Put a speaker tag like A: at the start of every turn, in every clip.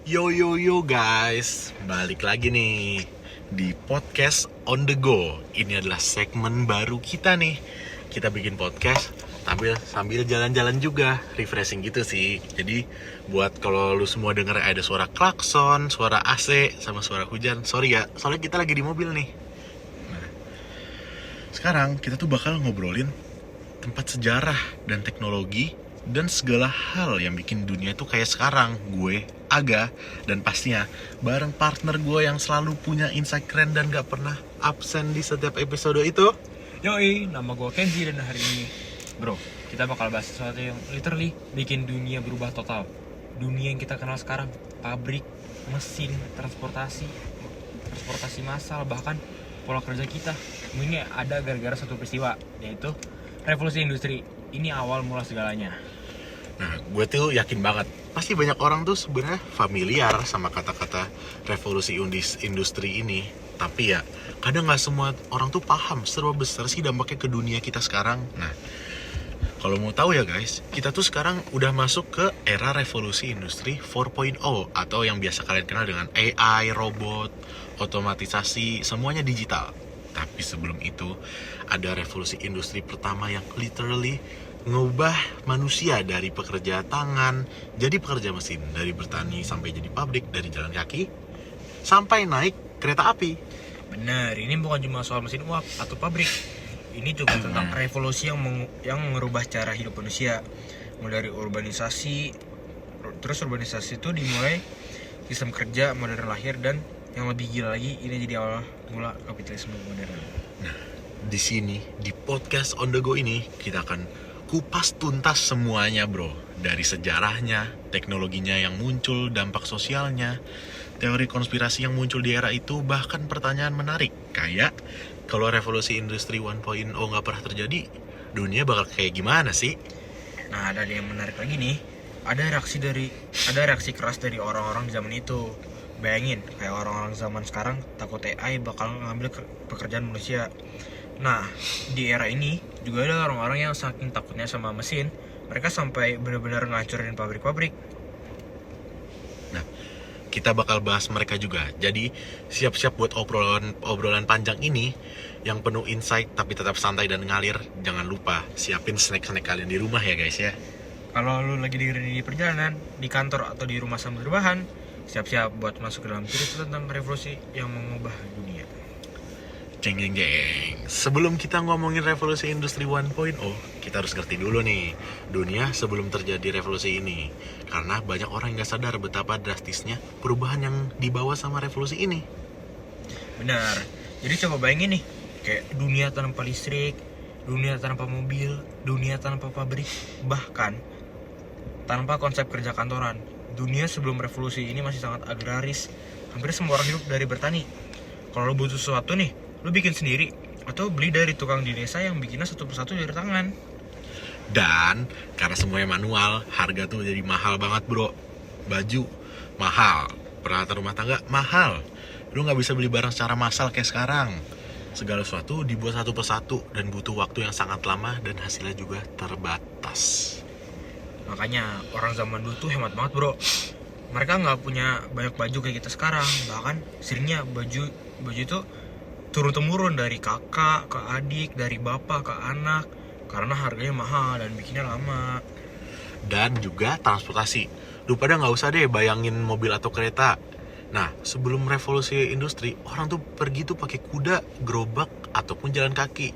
A: Yo yo yo guys, balik lagi nih di podcast on the go. Ini adalah segmen baru kita nih. Kita bikin podcast sambil jalan-jalan juga, refreshing gitu sih. Jadi buat kalau lu semua denger ada suara klakson, suara AC, sama suara hujan, sorry ya, soalnya kita lagi di mobil nih. Nah, sekarang kita tuh bakal ngobrolin tempat sejarah dan teknologi dan segala hal yang bikin dunia tuh kayak sekarang. Gue, Aga, dan pastinya bareng partner gue yang selalu punya insight keren dan gak pernah absen di setiap episode itu.
B: Yoi, nama gue Kenzi dan hari ini bro, kita bakal bahas sesuatu yang literally bikin dunia berubah total. Dunia yang kita kenal sekarang, pabrik, mesin, transportasi massal, bahkan pola kerja kita. Ini ada gara-gara satu peristiwa, yaitu revolusi industri. Ini awal mula segalanya.
A: Nah, gue tuh yakin banget pasti banyak orang tuh sebenarnya familiar sama kata-kata revolusi industri ini. Tapi ya, kadang gak semua orang tuh paham seberapa besar sih dampaknya ke dunia kita sekarang. Nah, kalau mau tahu ya guys, kita tuh sekarang udah masuk ke era revolusi industri 4.0 atau yang biasa kalian kenal dengan AI, robot, otomatisasi, semuanya digital. Tapi sebelum itu, ada revolusi industri pertama yang literally ngubah manusia dari pekerja tangan jadi pekerja mesin, dari bertani sampai jadi pabrik, dari jalan kaki sampai naik kereta api.
B: Bener, ini bukan cuma soal mesin uap atau pabrik. Ini juga tentang revolusi yang merubah cara hidup manusia. Mulai dari urbanisasi, terus urbanisasi itu dimulai sistem kerja modern lahir, dan yang lebih gila lagi, ini jadi awal mula kapitalisme modern.
A: Nah, di sini di podcast on the go ini kita akan kupas tuntas semuanya bro. Dari sejarahnya, teknologinya yang muncul, dampak sosialnya, teori konspirasi yang muncul di era itu, bahkan pertanyaan menarik kayak kalau revolusi industri 1.0 gak pernah terjadi, dunia bakal kayak gimana sih?
B: Nah, ada yang menarik lagi nih. Ada reaksi keras dari orang-orang di zaman itu. Bayangin, kayak orang-orang zaman sekarang takut AI bakal ngambil pekerjaan manusia. Nah, di era ini juga ada orang-orang yang saking takutnya sama mesin, mereka sampai benar-benar ngancurin pabrik-pabrik.
A: Nah, kita bakal bahas mereka juga. Jadi, siap-siap buat obrolan panjang ini yang penuh insight tapi tetap santai dan ngalir. Jangan lupa siapin snack-snack kalian di rumah ya guys ya.
B: Kalau lu lagi di perjalanan, di kantor atau di rumah sambil rebahan, siap-siap buat masuk ke dalam cerita tentang revolusi yang mengubah dunia.
A: Jeng. Sebelum kita ngomongin revolusi industri 1.0, kita harus ngerti dulu nih dunia sebelum terjadi revolusi ini. Karena banyak orang yang gak sadar betapa drastisnya perubahan yang dibawa sama revolusi ini.
B: Benar. Jadi coba bayangin nih, kayak dunia tanpa listrik, dunia tanpa mobil, dunia tanpa pabrik, bahkan tanpa konsep kerja kantoran. Dunia sebelum revolusi ini masih sangat agraris. Hampir semua orang hidup dari bertani. Kalau lo butuh sesuatu nih, lo bikin sendiri atau beli dari tukang di desa yang bikinnya satu persatu dari tangan.
A: Dan karena semuanya manual, harga tuh jadi mahal banget bro. Baju mahal, peralatan rumah tangga mahal. Lu gak bisa beli barang secara massal kayak sekarang. Segala sesuatu dibuat satu persatu dan butuh waktu yang sangat lama dan hasilnya juga terbatas.
B: Makanya orang zaman dulu tuh hemat banget bro. Mereka nggak punya banyak baju kayak kita sekarang. Bahkan seringnya baju itu turun temurun dari kakak ke adik, dari bapak ke anak, karena harganya mahal dan bikinnya lama.
A: Dan juga transportasi. Lu pada gak usah deh bayangin mobil atau kereta. Nah, sebelum revolusi industri, orang tuh pergi tuh pakai kuda, gerobak, ataupun jalan kaki.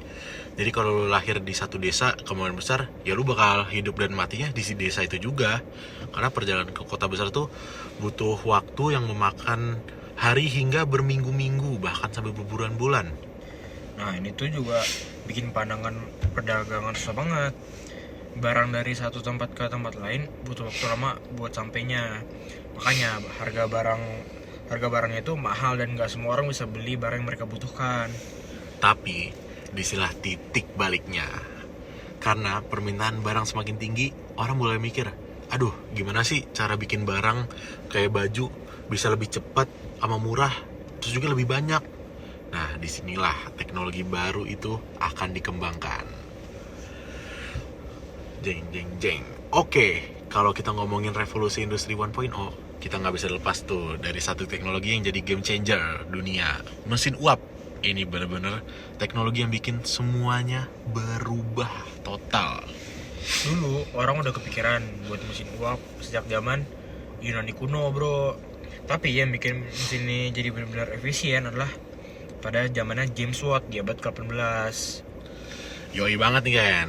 A: Jadi kalau lu lahir di satu desa, kemungkinan besar, ya lu bakal hidup dan matinya di desa itu juga. Karena perjalanan ke kota besar tuh butuh waktu yang memakan hari hingga berminggu-minggu, bahkan sampai berbulan-bulan.
B: Nah, ini tuh juga bikin pandangan perdagangan susah banget. Barang dari satu tempat ke tempat lain butuh waktu lama buat sampainya. Makanya harga barangnya itu mahal dan gak semua orang bisa beli barang yang mereka butuhkan.
A: Tapi disinilah titik baliknya. Karena permintaan barang semakin tinggi, orang mulai mikir, aduh gimana sih cara bikin barang kayak baju bisa lebih cepat sama murah, terus juga lebih banyak. Nah, disinilah teknologi baru itu akan dikembangkan. Jeng. Oke, kalau kita ngomongin revolusi industri 1.0, kita nggak bisa lepas tuh dari satu teknologi yang jadi game changer dunia, mesin uap. Ini bener-bener teknologi yang bikin semuanya berubah total.
B: Dulu orang udah kepikiran buat mesin uap sejak zaman Yunani kuno, bro. Tapi yang bikin mesin ini jadi benar-benar efisien adalah pada zamannya James Watt di abad ke-18.
A: Yoi banget nih kan.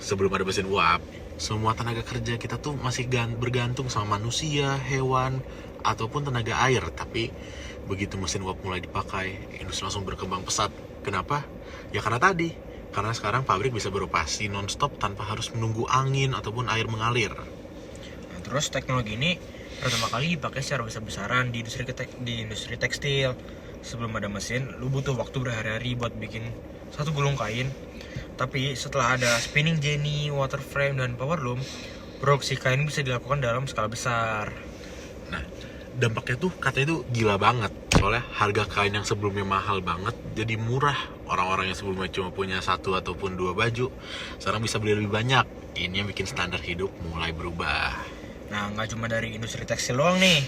A: Sebelum ada mesin uap, semua tenaga kerja kita tuh masih bergantung sama manusia, hewan, ataupun tenaga air. Tapi begitu mesin uap mulai dipakai, industri langsung berkembang pesat. Kenapa? Ya karena sekarang pabrik bisa beroperasi non-stop tanpa harus menunggu angin ataupun air mengalir.
B: Nah, terus teknologi ini pertama kali dipakai secara besar-besaran di industri tekstil. Sebelum ada mesin, lu butuh waktu berhari-hari buat bikin satu gulung kain. Tapi setelah ada spinning jenny, water frame, dan power loom, produksi kain bisa dilakukan dalam skala besar.
A: Nah, dampaknya tuh katanya tuh gila banget. Soalnya harga kain yang sebelumnya mahal banget jadi murah. Orang-orang yang sebelumnya cuma punya satu ataupun dua baju sekarang bisa beli lebih banyak. Ini yang bikin standar hidup mulai berubah.
B: Nah, nggak cuma dari industri tekstil doang nih,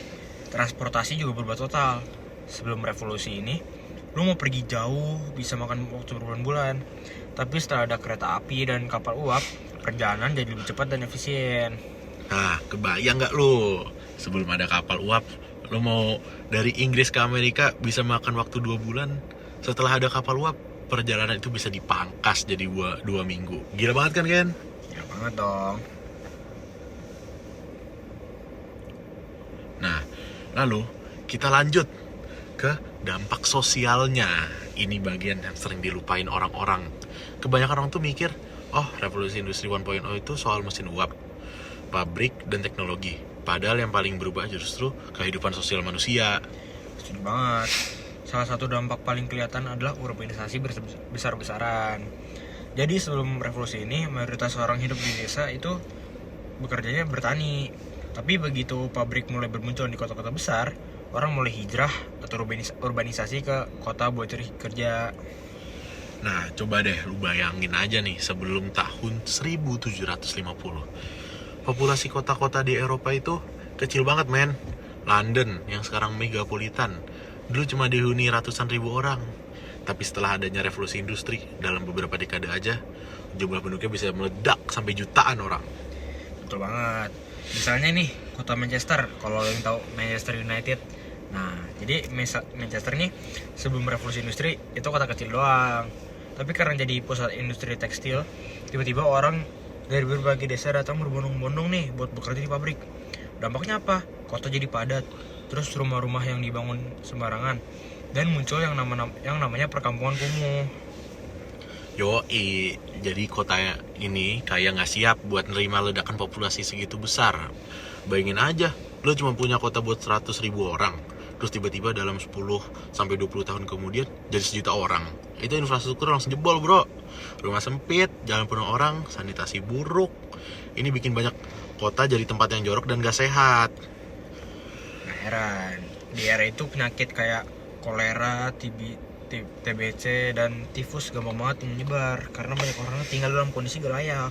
B: transportasi juga berubah total. Sebelum revolusi ini, lu mau pergi jauh bisa makan waktu berbulan-bulan. Tapi setelah ada kereta api dan kapal uap, perjalanan jadi lebih cepat dan efisien.
A: Nah, kebayang nggak lu? Sebelum ada kapal uap, lu mau dari Inggris ke Amerika bisa makan waktu 2 bulan. Setelah ada kapal uap, perjalanan itu bisa dipangkas jadi 2 minggu. Gila banget kan, Ken?
B: Ya banget dong.
A: Nah, lalu kita lanjut ke dampak sosialnya. Ini bagian yang sering dilupain orang-orang. Kebanyakan orang tuh mikir, oh revolusi industri 1.0 itu soal mesin uap, pabrik, dan teknologi. Padahal yang paling berubah justru kehidupan sosial manusia.
B: Setuju banget. Salah satu dampak paling kelihatan adalah urbanisasi besar-besaran. Jadi sebelum revolusi ini, mayoritas orang hidup di desa itu bekerjanya bertani. Tapi begitu pabrik mulai bermunculan di kota-kota besar, orang mulai hijrah atau urbanisasi ke kota buat cari kerja.
A: Nah, coba deh lu bayangin aja nih, sebelum tahun 1750, populasi kota-kota di Eropa itu kecil banget, men. London, yang sekarang megapolitan, dulu cuma dihuni ratusan ribu orang. Tapi setelah adanya revolusi industri, dalam beberapa dekade aja, jumlah penduduknya bisa meledak sampai jutaan orang.
B: Betul banget. Misalnya nih, kota Manchester, kalau yang tahu Manchester United. Nah, jadi Manchester nih sebelum revolusi industri itu kota kecil doang. Tapi karena jadi pusat industri tekstil, tiba-tiba orang dari berbagai desa datang berbondong-bondong nih buat bekerja di pabrik. Dampaknya apa? Kota jadi padat, terus rumah-rumah yang dibangun sembarangan, dan muncul yang namanya perkampungan kumuh.
A: Yoi, jadi kota ini kayak nggak siap buat nerima ledakan populasi segitu besar. Bayangin aja, lo cuma punya kota buat 100 ribu orang, terus tiba-tiba dalam 10-20 tahun kemudian jadi 1 juta orang. Itu infrastruktur langsung jebol, bro. Rumah sempit, jalan penuh orang, sanitasi buruk. Ini bikin banyak kota jadi tempat yang jorok dan gak sehat.
B: Nah, heran. Di era itu penyakit kayak kolera, TBC, dan tifus gampang banget menyebar karena banyak orang tinggal dalam kondisi gak layak.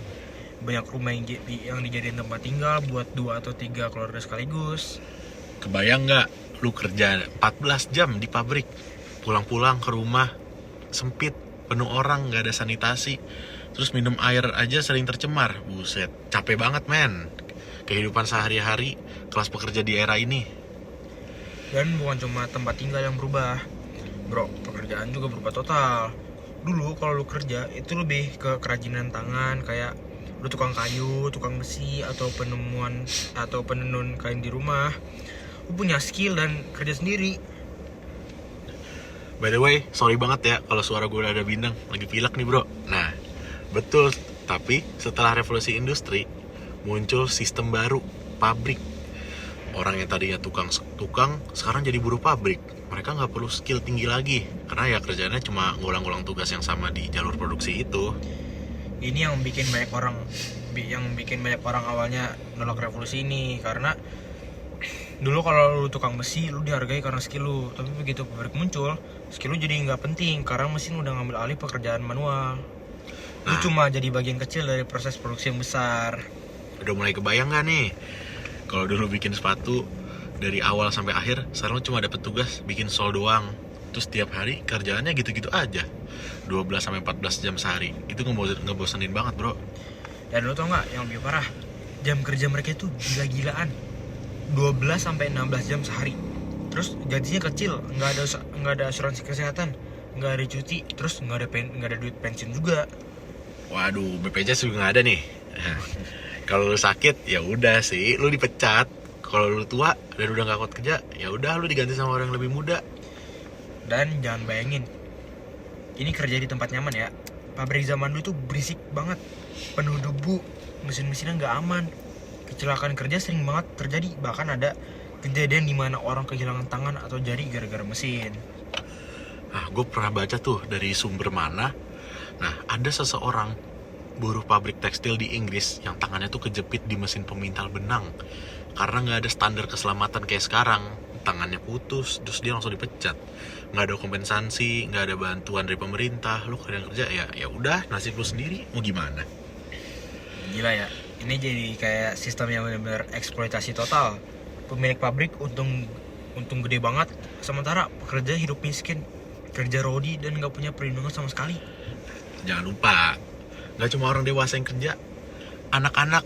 B: Banyak rumah yang dijadiin tempat tinggal buat 2 atau 3 keluarga sekaligus.
A: Kebayang nggak lu kerja 14 jam di pabrik, pulang-pulang ke rumah sempit, penuh orang, nggak ada sanitasi, terus minum air aja sering tercemar. Buset, capek banget, men. Kehidupan sehari-hari kelas pekerja di era ini.
B: Dan bukan cuma tempat tinggal yang berubah, bro, pekerjaan juga berubah total. Dulu kalau lu kerja itu lebih ke kerajinan tangan, kayak lu tukang kayu, tukang besi, atau penenun kain di rumah. Lu punya skill dan kerja sendiri.
A: By the way, sorry banget ya kalau suara gue udah ada bindeng, lagi pilek nih, bro. Nah, betul, tapi setelah revolusi industri muncul sistem baru, pabrik. Orang yang tadinya tukang sekarang jadi buruh pabrik. Mereka nggak perlu skill tinggi lagi karena ya kerjanya cuma ngulang-ngulang tugas yang sama di jalur produksi itu.
B: Ini yang bikin banyak orang awalnya nolak revolusi ini, karena dulu kalau lu tukang besi lu dihargai karena skill lu, tapi begitu pabrik muncul, skill lu jadi nggak penting karena mesin udah ngambil alih pekerjaan manual. Lu cuma jadi bagian kecil dari proses produksi yang besar.
A: Udah mulai kebayang gak nih? Kalau dulu bikin sepatu dari awal sampai akhir, sekarang lu cuma dapet tugas bikin sol doang. Terus tiap hari kerjaannya gitu-gitu aja. 12-14 jam sehari. Itu ngebosenin banget, bro.
B: Dan lo tau nggak yang lebih parah? Jam kerja mereka itu gila-gilaan. 12-16 jam sehari. Terus gajinya kecil, nggak ada asuransi kesehatan, nggak ada cuti, terus nggak ada duit pensiun juga.
A: Waduh, BPJS juga nggak ada nih. Kalau lu sakit, ya udah sih, lu dipecat. Kalau lu tua dan udah nggak kuat kerja, ya udah lu diganti sama orang yang lebih muda.
B: Dan jangan bayangin, ini kerja di tempat nyaman ya. Pabrik zaman dulu tuh berisik banget, penuh debu, mesin-mesinnya nggak aman. Kecelakaan kerja sering banget terjadi, bahkan ada kejadian di mana orang kehilangan tangan atau jari gara-gara mesin.
A: Nah, gue pernah baca tuh dari sumber mana. Nah, ada seseorang buruh pabrik tekstil di Inggris yang tangannya tuh kejepit di mesin pemintal benang. Karena nggak ada standar keselamatan kayak sekarang, tangannya putus, terus dia langsung dipecat. Nggak ada kompensasi, nggak ada bantuan dari pemerintah. Lu kerja ya udah, nasib lu sendiri, mau gimana?
B: Gila ya, ini jadi kayak sistem yang benar-benar eksploitasi total. Pemilik pabrik untung gede banget, sementara pekerja hidup miskin, kerja rodi dan nggak punya perlindungan sama sekali.
A: Jangan lupa, nggak cuma orang dewasa yang kerja, anak-anak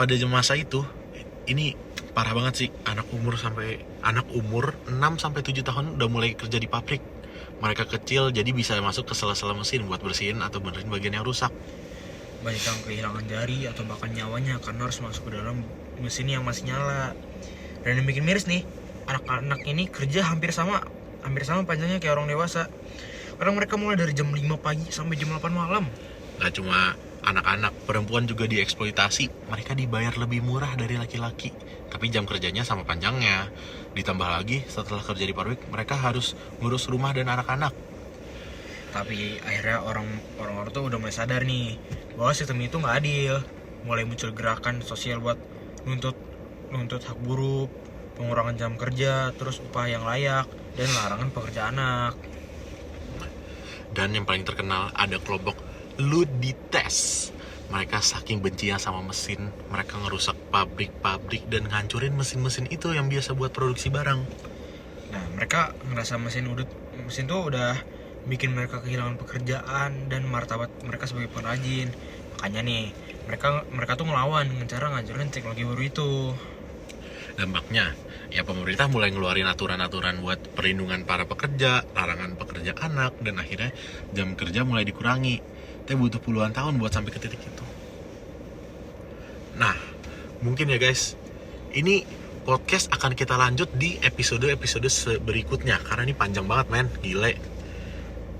A: pada masa itu, ini parah banget sih. Anak umur 6-7 tahun udah mulai kerja di pabrik. Mereka kecil jadi bisa masuk ke sela-sela mesin buat bersihin atau benerin bagian yang rusak.
B: Banyak yang kehilangan jari atau bahkan nyawanya karena harus masuk ke dalam mesin yang masih nyala. Dan yang bikin miris nih, anak-anak ini kerja hampir sama panjangnya kayak orang dewasa. Kadang mereka mulai dari jam 5 pagi sampai jam 8 malam.
A: Gak cuma anak-anak, perempuan juga dieksploitasi. Mereka dibayar lebih murah dari laki-laki, tapi jam kerjanya sama panjangnya. Ditambah lagi setelah kerja di pabrik, mereka harus ngurus rumah dan anak-anak.
B: Tapi akhirnya orang-orang tuh udah mulai sadar nih bahwa sistem itu nggak adil. Mulai muncul gerakan sosial buat nuntut hak buruh, pengurangan jam kerja, terus upah yang layak, dan larangan pekerja anak.
A: Dan yang paling terkenal ada kelompok Ludites. Mereka saking bencinya sama mesin, mereka ngerusak pabrik-pabrik dan ngancurin mesin-mesin itu yang biasa buat produksi barang.
B: Nah, mereka ngerasa mesin tuh udah bikin mereka kehilangan pekerjaan dan martabat mereka sebagai pengrajin. Makanya nih, mereka tuh ngelawan dengan cara ngancurin teknologi baru itu.
A: Dampaknya, ya pemerintah mulai ngeluarin aturan-aturan buat perlindungan para pekerja, larangan pekerja anak, dan akhirnya jam kerja mulai dikurangi. Tapi butuh puluhan tahun buat sampai ke titik itu. Nah, mungkin ya guys, ini podcast akan kita lanjut di episode-episode berikutnya, karena ini panjang banget men, gile.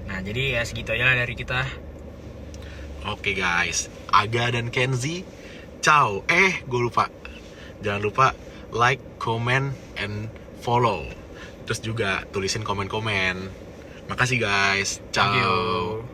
B: Nah, jadi ya segitu aja lah dari kita.
A: Oke guys, Aga dan Kenzi, ciao. Gue lupa. Jangan lupa like, comment, and follow. Terus juga tulisin komen-komen. Makasih guys, ciao.
B: Thank you.